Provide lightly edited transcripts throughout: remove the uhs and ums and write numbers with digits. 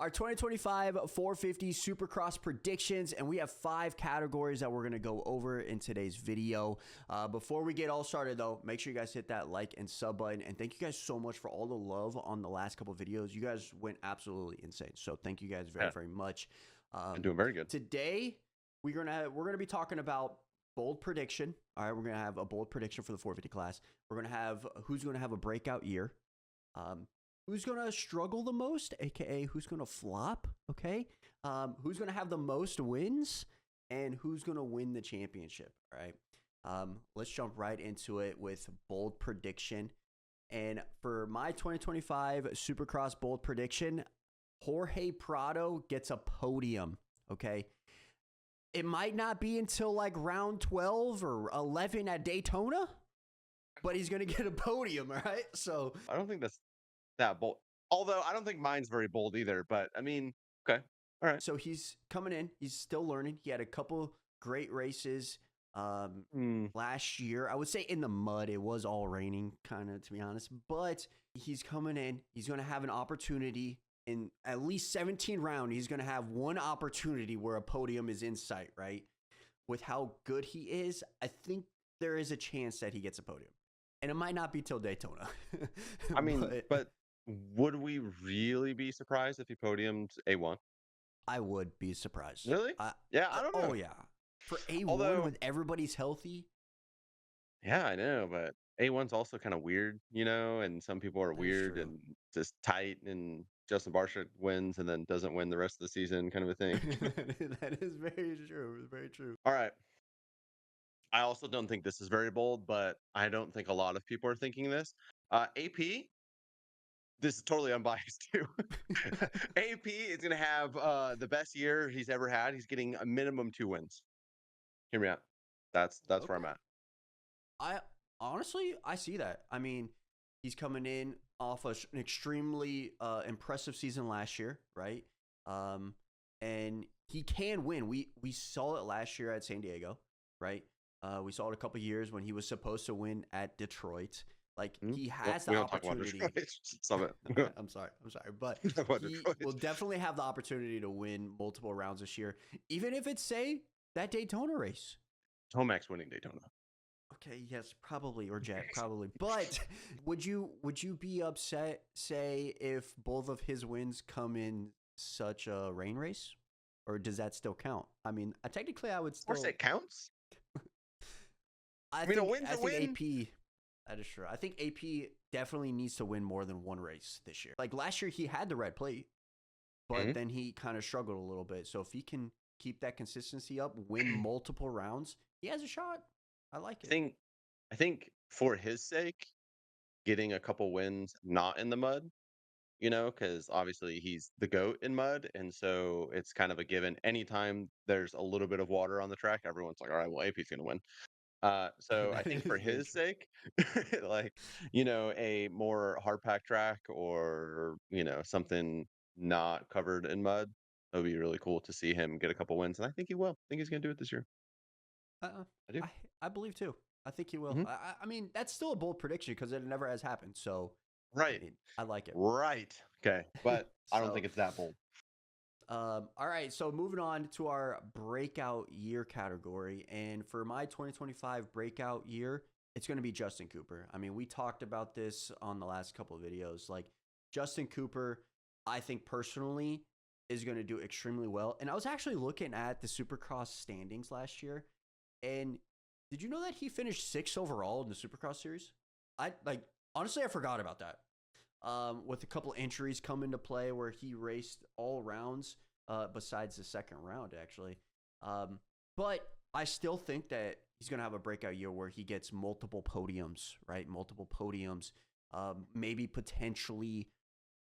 our 2025 450 Supercross predictions, and we have 5 categories that we're going to go over in today's video. Before we get all started, though, make sure you guys hit that like and sub button, and thank you guys so much for all the love on the last couple videos. You guys went absolutely insane, so thank you guys very much. I'm doing very good. Today, we're gonna be talking about bold prediction. All right, we're gonna have a bold prediction for the 450 class. We're gonna have who's gonna have a breakout year. Who's going to struggle the most, aka who's going to flop, okay? Who's going to have the most wins, and who's going to win the championship, all right? Let's jump right into it with bold prediction. And for my 2025 Supercross bold prediction, Jorge Prado gets a podium, okay? It might not be until like round 12 or 11 at Daytona, but he's going to get a podium, all right? So I don't think that's that bold. Although I don't think mine's very bold either, but I mean, okay. All right. So he's coming in. He's still learning. He had a couple great races last year. I would say in the mud. It was all raining, kind of, to be honest. But he's coming in. He's going to have an opportunity in at least 17 rounds. He's going to have one opportunity where a podium is in sight, right? With how good he is, I think there is a chance that he gets a podium. And it might not be till Daytona. I mean, but would we really be surprised if he podiumed A1? I would be surprised. Really? Yeah, I don't know. Oh, yeah. For A1, when everybody's healthy. Yeah, I know, but A1's also kind of weird, you know, and some people are weird and just tight, and Justin Barcia wins and then doesn't win the rest of the season, kind of a thing. That is very true. Very true. All right. I also don't think this is very bold, but I don't think a lot of people are thinking this. AP, this is totally unbiased too. AP is going to have the best year he's ever had. He's getting a minimum 2 wins. Hear me out. That's where I'm at. I see that. I mean, he's coming in off an extremely impressive season last year, right? And he can win. We saw it last year at San Diego, right? We saw it a couple of years when he was supposed to win at Detroit. Like, he has the opportunity. I'm sorry, but he will definitely have the opportunity to win multiple rounds this year, even if it's, say, that Daytona race. Tomac's winning Daytona. Okay, yes, probably, or Jett, probably. But would you be upset, say, if both of his wins come in such a rain race, or does that still count? I mean, technically, I would still. Of course, it counts. I think AP. That is true. I think AP definitely needs to win more than one race this year. Like last year, he had the red plate, but then he kind of struggled a little bit. So if he can keep that consistency up, win multiple rounds, he has a shot. I like it. I think for his sake, getting a couple wins not in the mud, you know, because obviously he's the GOAT in mud, and so it's kind of a given. Anytime there's a little bit of water on the track, everyone's like, all right, well, AP's going to win. So I think for his sake, like, you know, a more hard pack track or, you know, something not covered in mud, it would be really cool to see him get a couple wins. And I think he will. I think he's going to do it this year. I do. I believe too. I think he will. I mean, that's still a bold prediction because it never has happened. So, right. I mean, I like it. Right. Okay. But I don't think it's that bold. All right, so moving on to our breakout year category. And for my 2025 breakout year, it's going to be Justin Cooper. I mean, we talked about this on the last couple of videos. Like, Justin Cooper, I think personally, is going to do extremely well. And I was actually looking at the Supercross standings last year. And did you know that he finished 6th overall in the Supercross series? Honestly, I forgot about that. With a couple injuries come into play where he raced all rounds besides the second round, actually. But I still think that he's going to have a breakout year where he gets multiple podiums, right? Multiple podiums, maybe potentially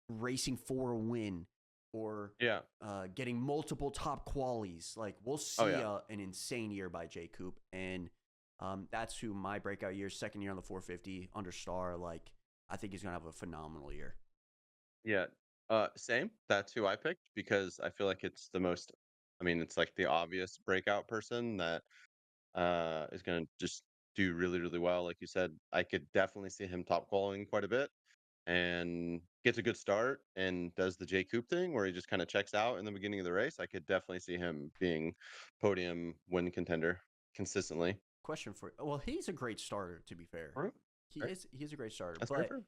racing for a win or getting multiple top qualies. Like, we'll see an insane year by J. Coop. And that's who my breakout year, second year on the 450 under Star, like, I think he's going to have a phenomenal year. Yeah. Same. That's who I picked because I feel like it's the most, I mean, it's like the obvious breakout person that is going to just do really, really well. Like you said, I could definitely see him top qualifying quite a bit. and gets a good start and does the J Coop thing where he just kind of checks out in the beginning of the race, I could definitely see him being podium win contender consistently. Question for you. Well, he's a great starter, to be fair. Right. Right. He's a great starter. That's very But fair.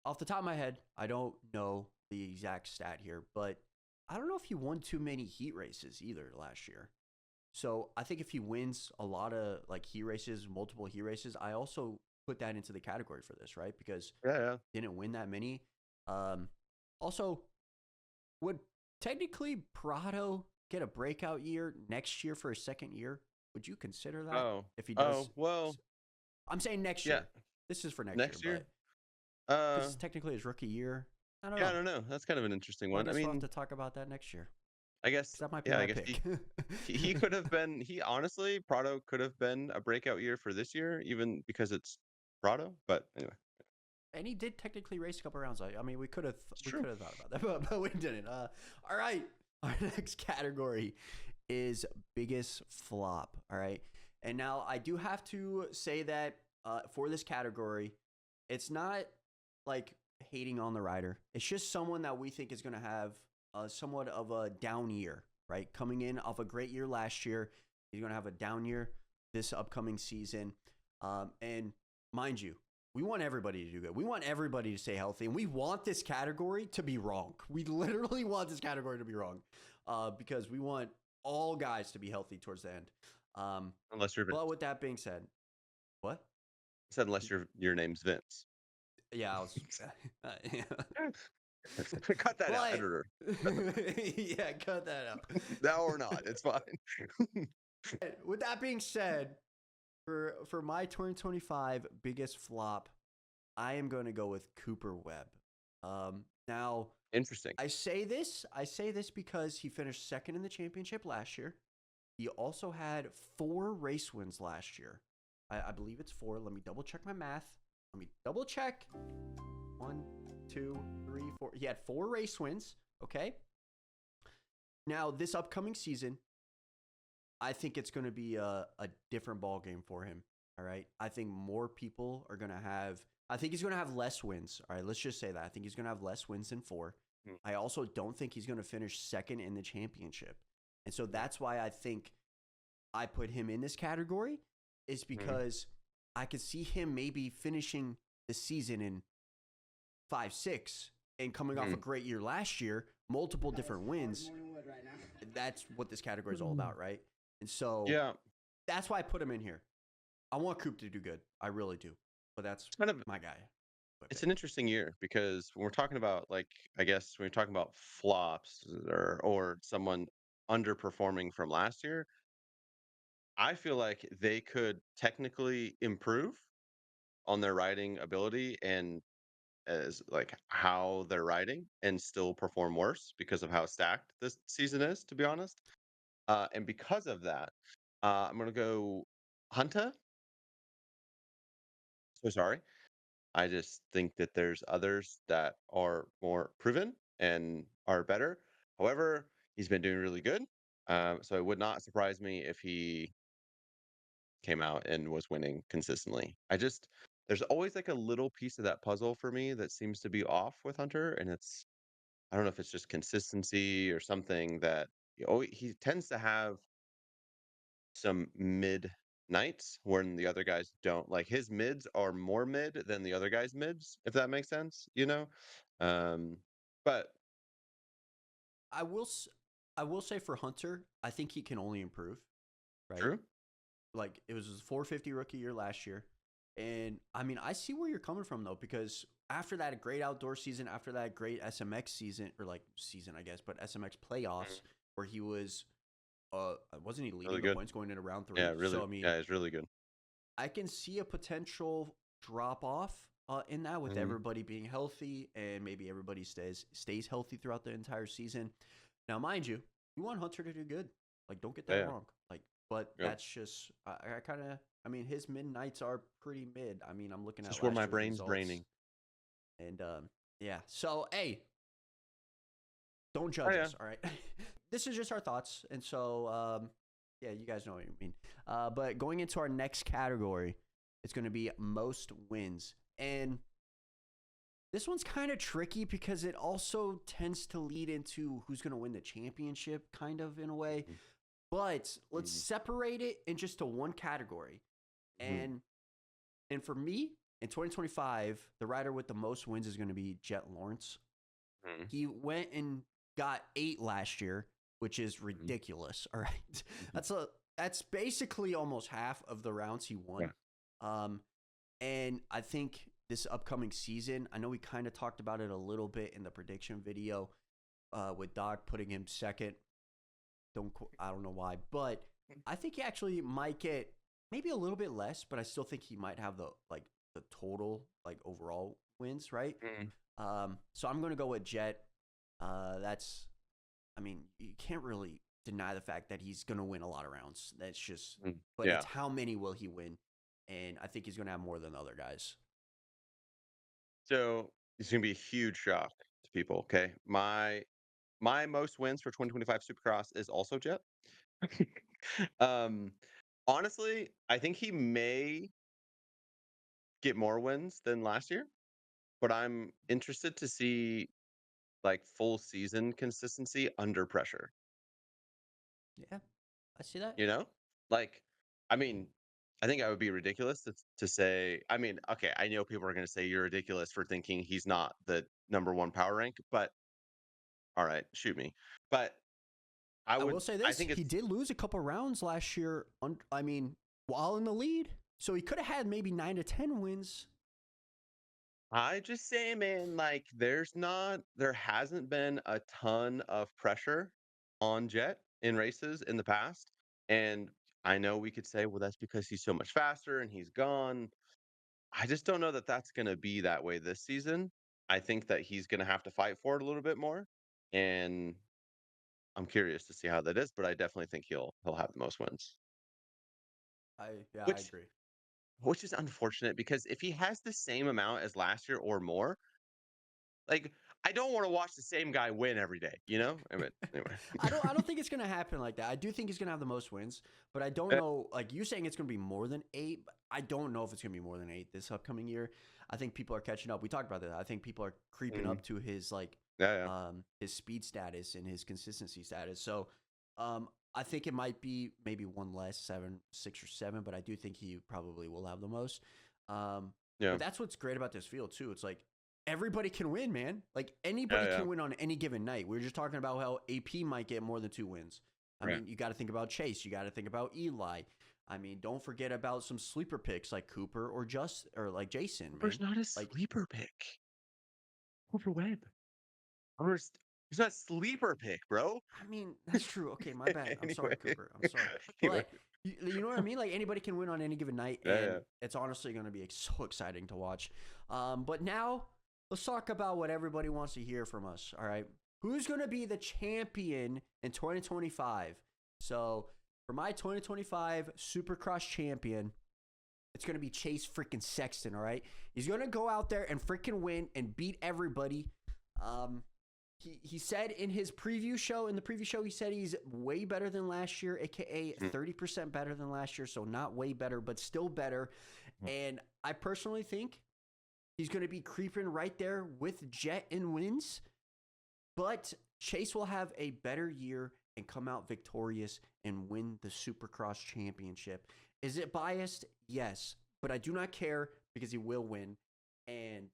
off the top of my head, I don't know the exact stat here, but I don't know if he won too many heat races either last year. So I think if he wins a lot of like heat races, multiple heat races, I also put that into the category for this, right? Because Yeah, yeah. didn't win that many. Um, also, would technically Prado get a breakout year next year for a second year? Would you consider that Oh, if he oh, does? well, I'm saying next yeah. year. This is for next year, Next year, but uh, because technically his rookie year. I don't yeah, I know. don't know. That's kind of an interesting Well, I one. I guess we'll have mean, to talk about that next year I because guess, that might be yeah, I my guess pick. he could have been. He honestly, Prado could have been a breakout year for this year, even because it's Prado. But anyway, And he did technically race a couple rounds. I mean, it's we true. could have thought about that, but we didn't. All right, our next category is biggest flop. All right, and now I do have to say that for this category, it's not like hating on the rider. It's just someone that we think is going to have somewhat of a down year. Right, coming in off a great year last year, he's going to have a down year this upcoming season. And mind you, we want everybody to do good. We want everybody to stay healthy, and we want this category to be wrong. We literally want this category to be wrong because we want all guys to be healthy towards the end. Unless you're Vince. But with that being said, what? Said unless your name's Vince. Yeah, I was. Cut that out, But editor. yeah, cut that out. Now or not, it's fine. With that being said, for my 2025 biggest flop, I am going to go with Cooper Webb. Now, Interesting. I say this because he finished second in the championship last year. He also had 4 race wins last year. I believe it's 4. Let me double check my math. Let me double check. 1, 2, 3, 4. He had 4 race wins. Okay. Now, this upcoming season, I think it's going to be a different ball game for him. All right. I think more people are going to have. I think he's going to have less wins. All right. Let's just say that. I think he's going to have less wins than 4. I also don't think he's going to finish second in the championship. And so that's why I think I put him in this category, is because I could see him maybe finishing the season in 5, 6 and coming off a great year last year, multiple different wins. That's what this category is all about, right? And so Yeah, that's why I put him in here. I want Coop to do good. I really do. But that's it's kind of my guy. it's an interesting year because when we're talking about like I guess when we're talking about flops or someone underperforming from last year, I feel like they could technically improve on their riding ability and as like how they're riding and still perform worse because of how stacked this season is, to be honest. And because of that, I'm gonna go Hunter. So sorry. I just think that there's others that are more proven and are better. However, he's been doing really good. So it would not surprise me if he came out and was winning consistently. There's always like a little piece of that puzzle for me that seems to be off with Hunter, and I don't know if it's just consistency or something that he tends to have some mid nights when the other guys don't. Like his mids are more mid than the other guys' mids, if that makes sense, you know? Um, but I will I will say for Hunter, I think he can only improve, right? true. Like it was his 450 rookie year last year. And I mean, I see where you're coming from though, because after that great outdoor season, after that great SMX season, or like season, I guess, but SMX playoffs Mhm. where he was wasn't he Really leading the good. points going into round Yeah, 3? really. So I mean, Yeah, it's really good. I can see a potential drop off in that with Mhm. everybody being healthy and maybe everybody stays healthy throughout the entire season. Now, mind you, you want Hunter to do good. Like, don't get Yeah, that yeah. wrong. Like, but Yep. that's just I kind of. I mean, his midnights are pretty mid. I mean, I'm looking It's at just where last my year's brain's results, braining. and yeah. So hey, don't Oh judge yeah. us. All right, this is just our thoughts, and so yeah, you guys know what I mean. But going into our next category, it's going to be most wins, and This one's kind of tricky because it also tends to lead into who's going to win the championship, kind of in a way. But let's separate it in just to one category. And for me, in 2025, the rider with the most wins is going to be Jett Lawrence. He went and got 8 last year, which is ridiculous. All right, that's basically almost half of the rounds he won. Yeah. And I think this upcoming season, I know we kind of talked about it a little bit in the prediction video with Doc putting him second. I don't know why, but I think he actually might get maybe a little bit less, but I still think he might have the total overall wins, right? So I'm going to go with Jett. You can't really deny the fact that he's going to win a lot of rounds. That's just, but it's how many will he win? And I think he's going to have more than the other guys. So it's going to be a huge shock to people. Okay. My most wins for 2025 Supercross is also Jett. Honestly, I think he may get more wins than last year, but I'm interested to see full season consistency under pressure. Yeah, I see that. You know, I mean, I think I would be ridiculous to say. I mean, okay, I know people are going to say you're ridiculous for thinking he's not the number 1 power rank, but all right, shoot me. But I will say this: I think he did lose a couple rounds last year. While in the lead, so he could have had maybe 9 to 10 wins. I just say, man, there hasn't been a ton of pressure on Jett in races in the past. And I know we could say, well, that's because he's so much faster and he's gone. I just don't know that that's going to be that way this season. I think that he's going to have to fight for it a little bit more. And I'm curious to see how that is, but I definitely think he'll have the most wins. I agree. Which is unfortunate because if he has the same amount as last year or more, I don't want to watch the same guy win every day, you know? I mean, anyway. I don't think it's gonna happen like that. I do think he's gonna have the most wins, but I don't know. Like you saying, it's gonna be more than 8. But I don't know if it's gonna be more than 8 this upcoming year. I think people are catching up. We talked about that. I think people are creeping up to his his speed status and his consistency status. So, I think it might be maybe one less, 6 or 7, but I do think he probably will have the most. But that's what's great about this field too. It's like everybody can win, man. Like anybody can win on any given night. We were just talking about how AP might get more than 2 wins. I mean, you got to think about Chase. You got to think about Eli. I mean, don't forget about some sleeper picks like Cooper or Jason. Cooper's not a sleeper pick. Cooper Webb. He's not a sleeper pick, bro. I mean, that's true. Okay, my bad. I'm sorry, Cooper. I'm sorry. But you know what I mean? Like anybody can win on any given night, and it's honestly going to be so exciting to watch. But now let's talk about what everybody wants to hear from us. All right, who's going to be the champion in 2025? So for my 2025 Supercross champion, it's going to be Chase freaking Sexton. All right, he's going to go out there and freaking win and beat everybody. He said in the preview show, he said he's way better than last year, aka 30% better than last year. So not way better, but still better. And I personally think he's going to be creeping right there with Jett in wins. But Chase will have a better year and come out victorious and win the Supercross championship. Is it biased? Yes. But I do not care because he will win. And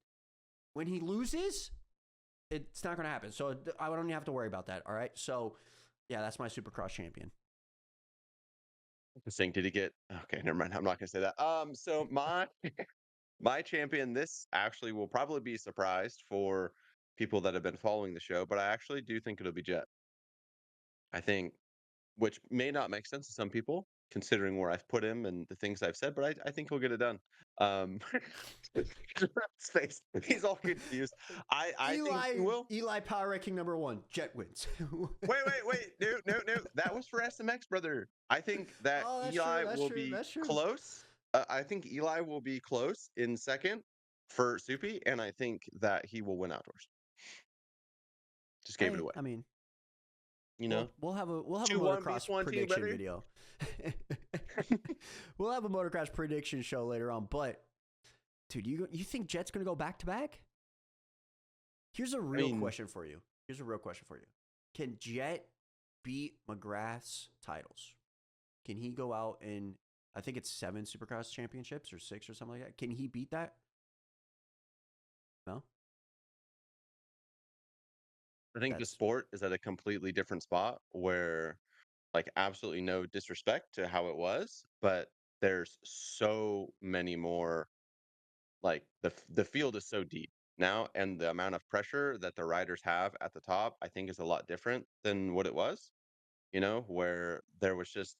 when he loses, it's not going to happen. So I don't even have to worry about that. All right. So, yeah, that's my Supercross champion. Interesting. Did he get? Okay, never mind. I'm not going to say that. So my champion, this actually will probably be surprised for people that have been following the show, but I actually do think it'll be Jett. I think, which may not make sense to some people, considering where I've put him and the things I've said, but I think he'll get it done. Space. He's all confused. I think he will. Eli power ranking number 1. Jett wins. wait. No. That was for SMX, brother. I think that Eli will be close. I think Eli will be close in second for Soupy, and I think that he will win outdoors. Just gave it away. I mean, you know, we'll have a motocross prediction video. We'll have a motocross prediction show later on. But dude, you think Jett's gonna go back to back? Here's a I real mean, question for you. Can Jett beat McGrath's titles? Can he go out and I think it's 7 Supercross championships or 6 or something like that? Can he beat that? No. I think the That's sport is at a completely different spot where, like, absolutely no disrespect to how it was, but there's so many more. Like the field is so deep now, and the amount of pressure that the riders have at the top, I think, is a lot different than what it was. Where there was just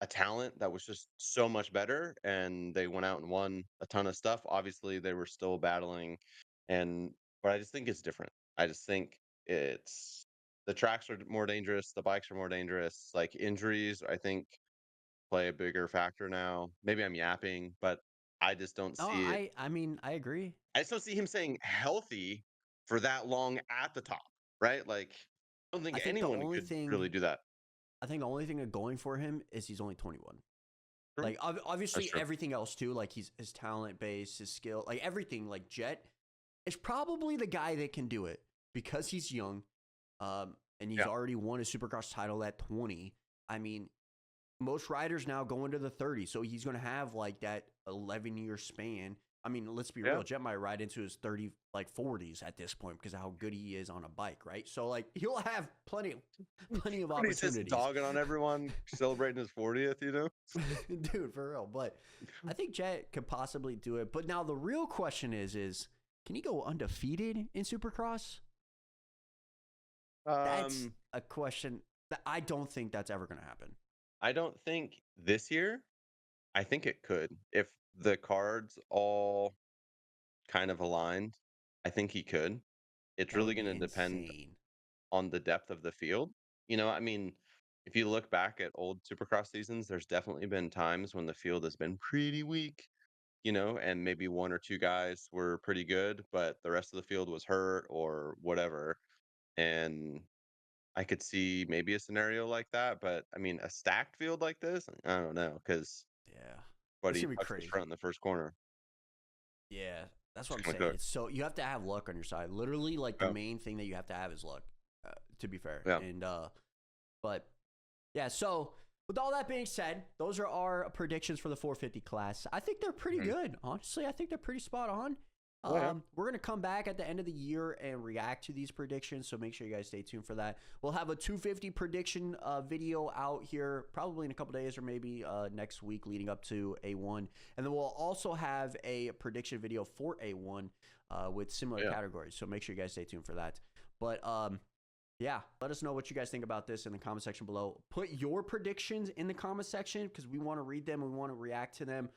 a talent that was just so much better, and they went out and won a ton of stuff. Obviously, they were still battling, but I just think it's different. I just think it's the tracks are more dangerous, the bikes are more dangerous. Like injuries, I think play a bigger factor now. Maybe I'm yapping, but I just don't no. see it. I mean I agree. I just don't see him staying healthy for that long at the top, right? Like, I don't think I think the anyone only could thing really do that. I think the only thing going for him is he's only 21. True. Like That's obviously true. everything else too, like his talent base, his skill, like everything. Like Jett is probably the guy that can do it because he's young, and he's Yeah. already won a Supercross title at 20. I mean, most riders now go into the 30s, so he's going to have like that 11-year span. I mean, let's be Yeah. real. Jett might ride into his 30, like 40s at this point because of how good he is on a bike, right? So like he'll have plenty of When he's just opportunities. dogging on everyone celebrating his 40th. Dude, for real. But I think Jett could possibly do it. But now the real question is can he go undefeated in Supercross? That's Um, a question that I don't think that's ever going to happen. I don't think this year. I think it could. If the cards all kind of aligned, I think he could. It's That would really going be to depend insane. on the depth of the field. I mean, if you look back at old Supercross seasons, there's definitely been times when the field has been pretty weak, and maybe one or two guys were pretty good, but the rest of the field was hurt or whatever. And I could see maybe a scenario like that, but I mean, a stacked field like this, I don't know, because Yeah. It's buddy going to be touched his crazy. front in the first corner. Yeah. That's what It's I'm gonna saying. cook. It's so you have to have luck on your side. Literally, like the Yeah, main thing that you have to have is luck, to be fair. yeah. And, but yeah, so with all that being said, those are our predictions for the 450 class. I think they're pretty Mhm. good. Honestly, I think they're pretty spot on. Oh, yeah. We're going to come back at the end of the year and react to these predictions, so make sure you guys stay tuned for that. We'll have a 250 prediction video out here probably in a couple days or maybe next week leading up to A1. And then we'll also have a prediction video for A1 with similar Yeah. categories, so make sure you guys stay tuned for that. But yeah, let us know what you guys think about this in the comment section below. Put your predictions in the comment section because we want to read them and we want to react to them.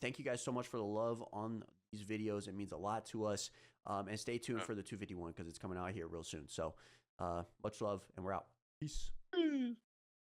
Thank you guys so much for the love on these videos. It means a lot to us. And stay tuned for the 251 because it's coming out here real soon. So much love and we're out. Peace. Yeah.